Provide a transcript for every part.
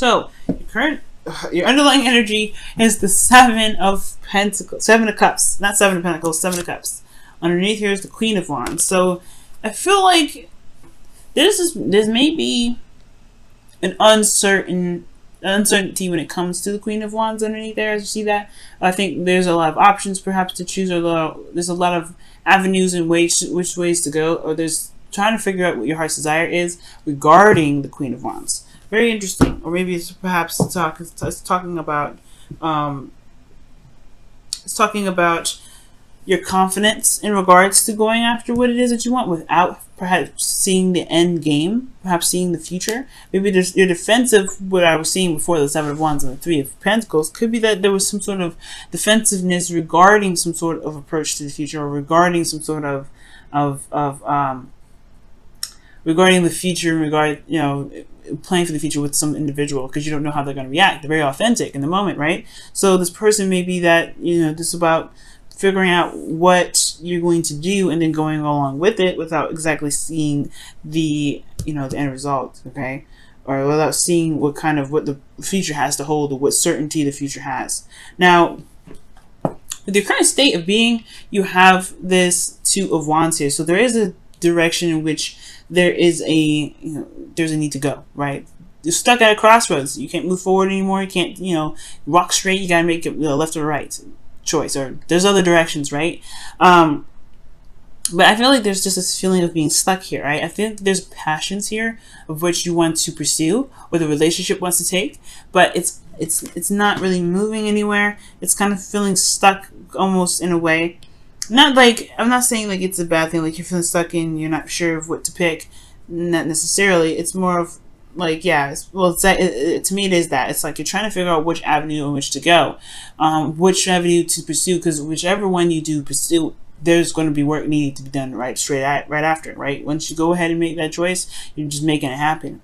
So your underlying energy is the Seven of Pentacles, Seven of Cups, not Seven of Pentacles, Seven of Cups. Underneath here is the Queen of Wands. So I feel like there's maybe an uncertainty when it comes to the Queen of Wands underneath there. As you see that, I think there's a lot of options perhaps to choose, or there's a lot of avenues and which ways to go, or there's trying to figure out what your heart's desire is regarding the Queen of Wands. Very interesting. Or maybe it's perhaps talking about your confidence in regards to going after what it is that you want without perhaps seeing the end game, perhaps seeing the future. Maybe there's your defensive, what I was seeing before the Seven of Wands and the Three of Pentacles, could be that there was some sort of defensiveness regarding some sort of approach to the future, or regarding some sort of regarding the future, planning for the future with some individual, because you don't know how they're going to react. They're very authentic in the moment, right? So this person may be that, this is about figuring out what you're going to do and then going along with it without exactly seeing the, the end result, okay? Or without seeing what the future has to hold, or what certainty the future has. Now, with your current state of being, you have this Two of Wands here. So there is a direction in which there is there's a need to go, right? You're stuck at a crossroads. You can't move forward anymore. You can't, walk straight. You gotta make it left or right choice, or there's other directions, right? But I feel like there's just this feeling of being stuck here, right? I think there's passions here of which you want to pursue, or the relationship wants to take, but it's not really moving anywhere. It's kind of feeling stuck almost in a way. Not like, I'm not saying like it's a bad thing, like you're feeling stuck and you're not sure of what to pick. Not necessarily. It's more of like, yeah, to me it is that. It's like you're trying to figure out which avenue in which to go, which avenue to pursue, because whichever one you do pursue, there's going to be work needing to be done right after, right? Once you go ahead and make that choice, you're just making it happen.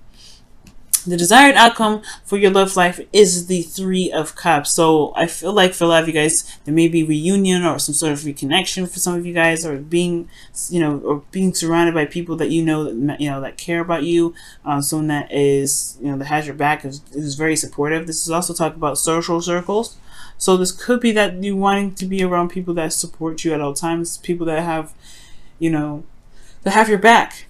The desired outcome for your love life is the Three of Cups. So I feel like for a lot of you guys, there may be reunion or some sort of reconnection for some of you guys, or being surrounded by people that that care about you, someone that is, that has your back, is very supportive. This is also talking about social circles. So this could be that you wanting to be around people that support you at all times, people that have, that have your back.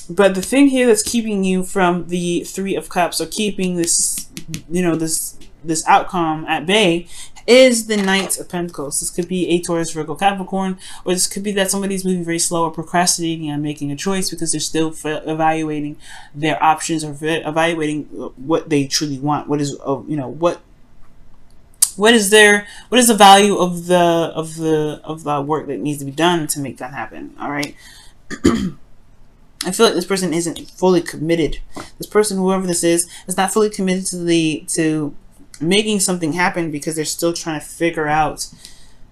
But the thing here that's keeping you from the Three of Cups, or keeping this, this outcome at bay, is the Knight of Pentacles. This could be a Taurus, Virgo, Capricorn, or this could be that somebody's moving very slow or procrastinating on making a choice because they're still evaluating their options, or evaluating what they truly want. What is, what is the value of the work that needs to be done to make that happen? All right. I feel like this person isn't fully committed. This person, whoever this is not fully committed to making something happen, because they're still trying to figure out,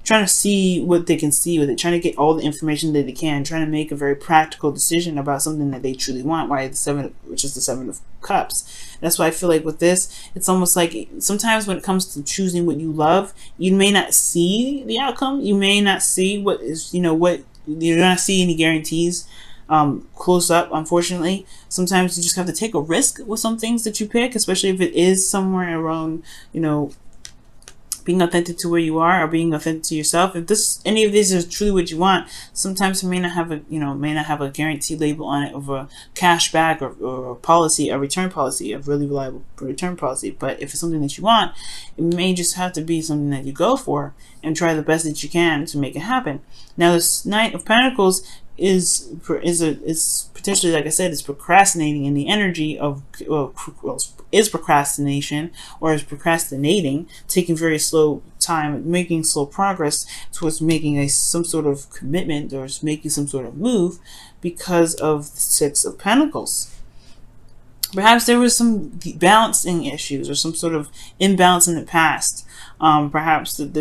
trying to see what they can see with it, trying to get all the information that they can, trying to make a very practical decision about something that they truly want. Which is the Seven of Cups. That's why I feel like with this, it's almost like sometimes when it comes to choosing what you love, you may not see the outcome. You may not see what is, what you're not see any guarantees close up. Unfortunately, sometimes you just have to take a risk with some things that you pick, especially if it is somewhere around, being authentic to where you are, or being authentic to yourself. If any of these is truly what you want, sometimes it may not have a guarantee label on it of a cash back, or a policy, a return policy, a really reliable return policy. But if it's something that you want, it may just have to be something that you go for and try the best that you can to make it happen. Now, this Knight of Pentacles is potentially, like I said, is procrastinating in the energy of, is procrastination, or is procrastinating, taking very slow time, making slow progress towards making some sort of commitment, or making some sort of move, because of the Six of Pentacles. Perhaps there was some balancing issues, or some sort of imbalance in the past. Perhaps that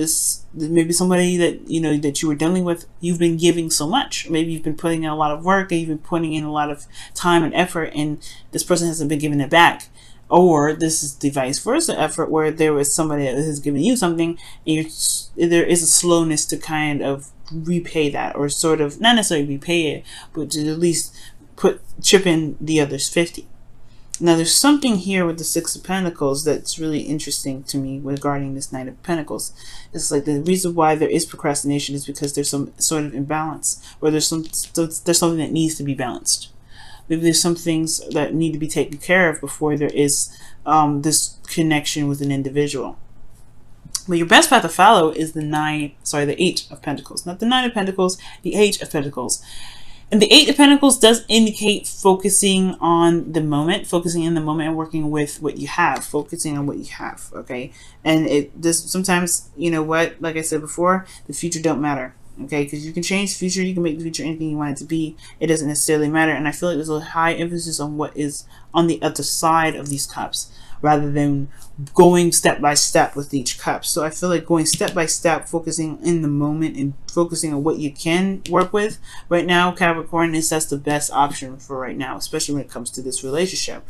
maybe somebody that that you were dealing with, you've been giving so much. Maybe you've been putting in a lot of work, and you've been putting in a lot of time and effort, and this person hasn't been giving it back. Or this is the vice versa effort, where there was somebody that has given you something, and there is a slowness to kind of repay that, or sort of not necessarily repay it, but to at least chip in the other's 50. Now, there's something here with the Six of Pentacles that's really interesting to me regarding this Knight of Pentacles. It's like the reason why there is procrastination is because there's some sort of imbalance, or there's something that needs to be balanced. Maybe there's some things that need to be taken care of before there is this connection with an individual. But your best path to follow is the Eight of Pentacles. Not the Nine of Pentacles, the Eight of Pentacles. And the Eight of Pentacles does indicate focusing on the moment, focusing in the moment and working with what you have, focusing on what you have, okay? And it does sometimes, you know what, like I said before, the future don't matter, okay? Because you can change the future, you can make the future anything you want it to be. It doesn't necessarily matter. And I feel like there's a high emphasis on what is on the other side of these cups, rather than going step by step with each cup. So I feel like going step by step, focusing in the moment and focusing on what you can work with right now, Capricorn, that's the best option for right now, especially when it comes to this relationship.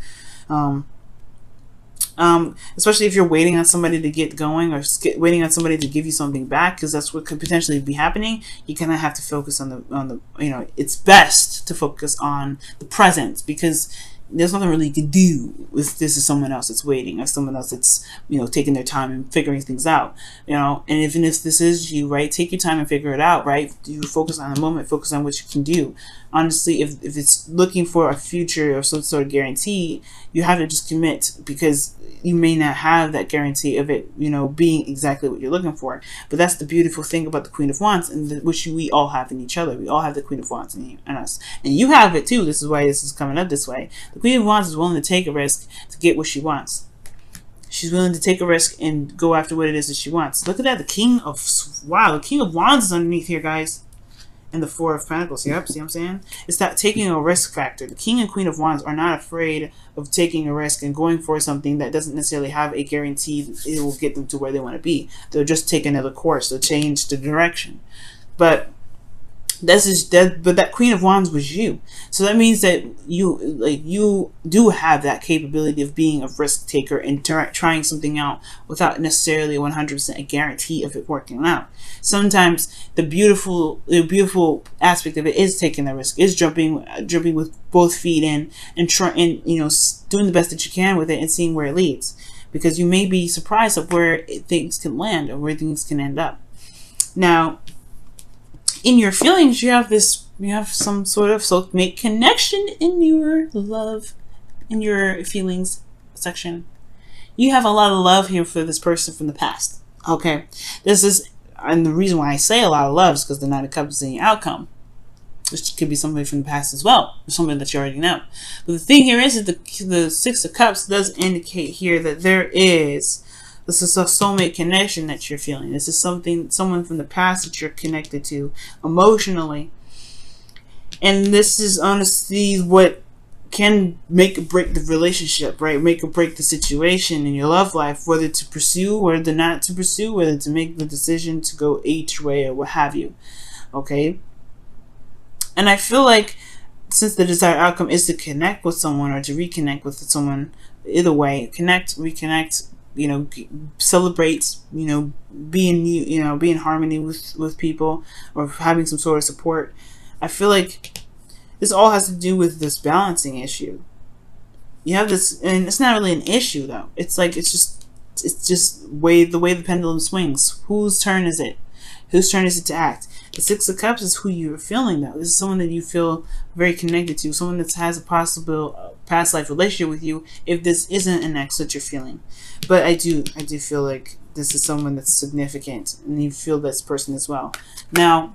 Especially if you're waiting on somebody to get going, or waiting on somebody to give you something back, because that's what could potentially be happening. You kind of have to focus on the you know, it's best to focus on the present, because there's nothing really you can do if this is someone else that's waiting, or someone else that's, you know, taking their time and figuring things out, you know. And even if this is you, right, take your time and figure it out, right? You focus on the moment, focus on what you can do. Honestly, if it's looking for a future or some sort of guarantee, you have to just commit, because you may not have that guarantee of it, you know, being exactly what you're looking for. But that's the beautiful thing about the Queen of Wands, and which we all have in each other. We all have the Queen of Wands in us, and you have it too. This is why this is coming up this way. The Queen of Wands is willing to take a risk to get what she wants. She's willing to take a risk and go after what it is that she wants. Look at that. The King of Wands is underneath here, guys. And the Four of Pentacles. Yep, see what I'm saying? It's that taking a risk factor. The King and Queen of Wands are not afraid of taking a risk and going for something that doesn't necessarily have a guarantee that it will get them to where they want to be. They'll just take another course. They'll change the direction. But that Queen of Wands was you. So that means that you do have that capability of being a risk taker and trying something out without necessarily 100% a guarantee of it working out. Sometimes the beautiful aspect of it is taking the risk, is jumping with both feet in, and you know, doing the best that you can with it and seeing where it leads, because you may be surprised at where things can land or where things can end up. Now, in your feelings, you have some sort of soulmate connection in your love, in your feelings section. You have a lot of love here for this person from the past. Okay, and the reason why I say a lot of love is because the Knight of Cups is in the outcome, which could be somebody from the past as well, or somebody that you already know. But the thing here is that the Six of Cups does indicate here that this is a soulmate connection that you're feeling. This is someone from the past that you're connected to emotionally. And this is honestly what can make or break the relationship, right? Make or break the situation in your love life, whether to pursue, whether not to pursue, whether to make the decision to go each way or what have you. Okay? And I feel like since the desired outcome is to connect with someone or to reconnect with someone, either way, connect, reconnect, you know, celebrate, you know, be in harmony with people, or having some sort of support. I feel like this all has to do with this balancing issue. You have this, and it's not really an issue though. It's just the way the pendulum swings. Whose turn is it? Whose turn is it to act? The Six of Cups is who you're feeling though. This is someone that you feel very connected to, someone that has a possible past life relationship with you, if this isn't an ex that you're feeling. But I do feel like this is someone that's significant, and you feel this person as well. Now,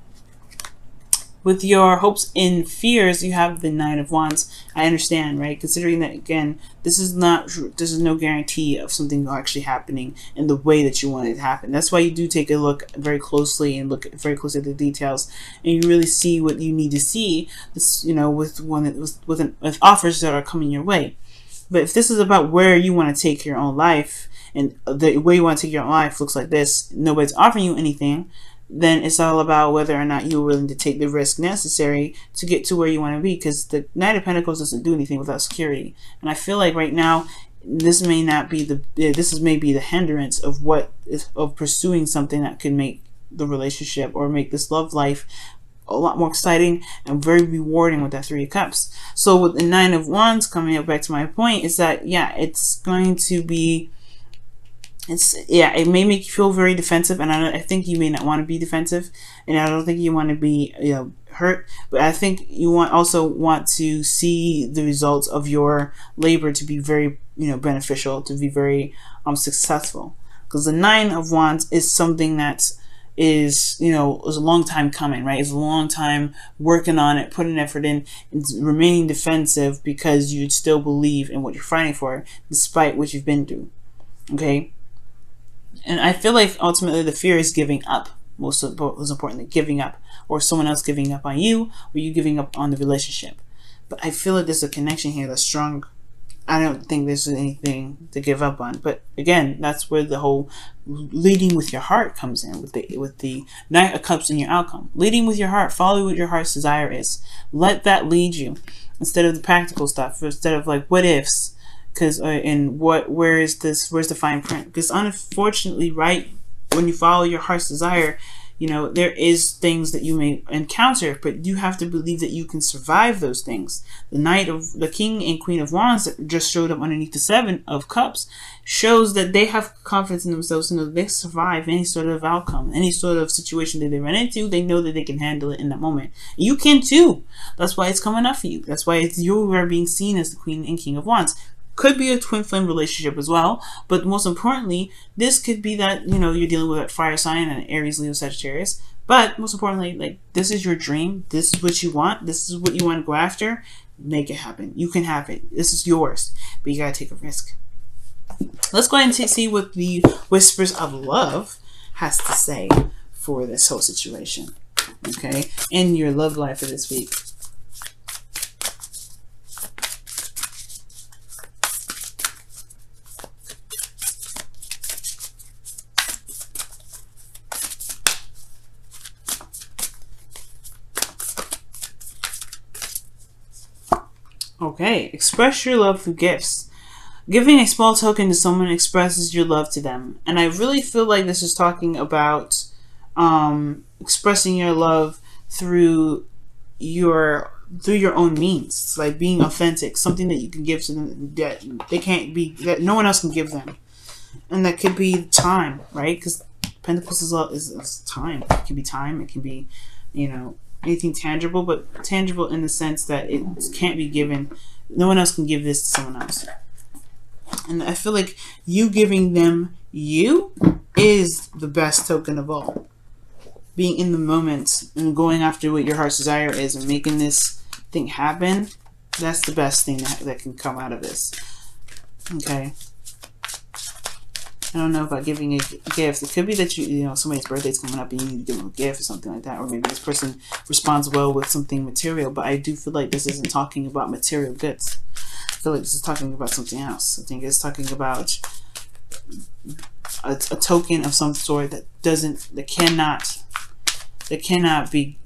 with your hopes and fears, you have the Knight of Wands. I understand, right? Considering that, again, this is no guarantee of something actually happening in the way that you want it to happen. That's why you do take a look very closely and look very closely at the details, and you really see what you need to see. This, you know, with offers that are coming your way. But if this is about where you want to take your own life, and the way you want to take your own life looks like this, nobody's offering you anything, then it's all about whether or not you're willing to take the risk necessary to get to where you want to be. Because the Knight of Pentacles doesn't do anything without security, and I feel like right now this may be the hindrance of pursuing something that could make the relationship or make this love life a lot more exciting and very rewarding with that Three of Cups. So with the Nine of Wands coming up, back to my point, is that, yeah, it's going to be, it may make you feel very defensive, and I think you may not want to be defensive, and I don't think you want to be, hurt, but I think you also want to see the results of your labor to be very, beneficial, to be very successful. Because the Nine of Wands is something that is a long time coming, right? It's a long time working on it, putting effort in, and remaining defensive because you still believe in what you're fighting for, despite what you've been through. Okay. And I feel like ultimately the fear is giving up. Most importantly, giving up, or someone else giving up on you, or you giving up on the relationship. But I feel like there's a connection here that's strong. I don't think there's anything to give up on. But again, that's where the whole leading with your heart comes in, with the Knight of Cups in your outcome. Leading with your heart, follow what your heart's desire is. Let that lead you instead of the practical stuff, instead of like what ifs. Because where's the fine print? Because unfortunately, right, when you follow your heart's desire, there is things that you may encounter, but you have to believe that you can survive those things. The King and Queen of Wands that just showed up underneath the Seven of Cups shows that they have confidence in themselves to know that they survive any sort of outcome, any sort of situation that they run into. They know that they can handle it in that moment. You can too. That's why it's coming up for you. That's why you are being seen as the Queen and King of Wands. Could be a twin flame relationship as well, but most importantly, this could be that you're dealing with a fire sign and an Aries, Leo, Sagittarius. But most importantly, like, this is your dream. This is what you want. This is what you want to go after. Make it happen. You can have it. This is yours, but you gotta take a risk. Let's go ahead and see what the Whispers of Love has to say for this whole situation. Okay, in your love life for this week. Okay, express your love through gifts. Giving a small token to someone expresses your love to them. And I really feel like this is talking about expressing your love through your own means. Like being authentic, something that you can give to them that no one else can give them. And that could be time, right? Because Pentacles is time. It can be time, it can be, anything tangible, but tangible in the sense that it can't be given. No one else can give this to someone else. And I feel like you giving them you is the best token of all. Being in the moment and going after what your heart's desire is and making this thing happen, that's the best thing that can come out of this. Okay. I don't know about giving a gift. It could be that somebody's birthday's coming up and you need to give them a gift or something like that. Or maybe this person responds well with something material. But I do feel like this isn't talking about material goods. I feel like this is talking about something else. I think it's talking about a token of some sort that cannot be,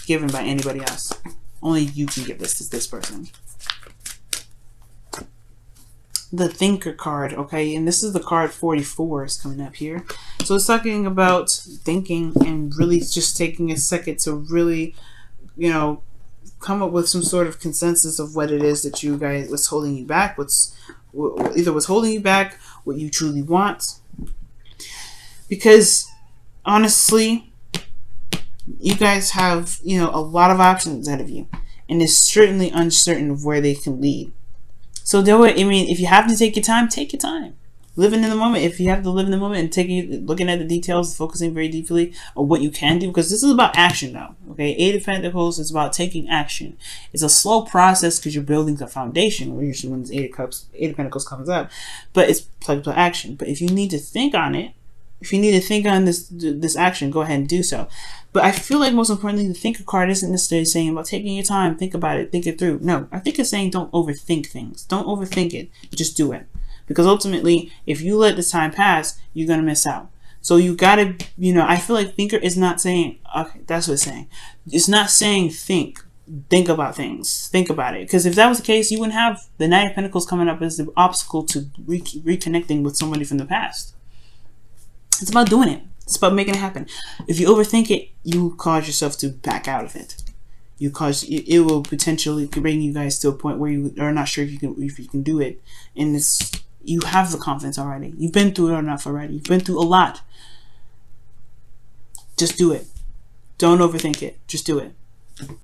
given by anybody else. Only you can give this to this person. The Thinker card, okay, and this is the card 44 is coming up here. So it's talking about thinking and really just taking a second to really, come up with some sort of consensus of what it is that you guys, what's holding you back, what's holding you back, what you truly want. Because honestly, you guys have, a lot of options ahead of you, and it's certainly uncertain of where they can lead. So if you have to take your time, take your time. Living in the moment. If you have to live in the moment and looking at the details, focusing very deeply on what you can do, because this is about action now. Okay, Eight of Pentacles is about taking action. It's a slow process because you're building the foundation. Usually when Eight of Pentacles comes up, but it's plugged to action. But if you need to think on it, if you need to think on this action, go ahead and do so. But I feel like most importantly, the Thinker card isn't necessarily saying about taking your time, think about it, think it through. No, I think it's saying don't overthink things. Don't overthink it. Just do it. Because ultimately, if you let this time pass, you're going to miss out. So you got to, I feel like Thinker is not saying, okay, that's what it's saying. It's not saying think about things. Think about it. Because if that was the case, you wouldn't have the Knight of Pentacles coming up as the obstacle to reconnecting with somebody from the past. It's about doing it. It's about making it happen. If you overthink it, you cause yourself to back out of it. It will potentially bring you guys to a point where you are not sure if you can do it. And this, you have the confidence already. You've been through it enough already. You've been through a lot. Just do it. Don't overthink it. Just do it.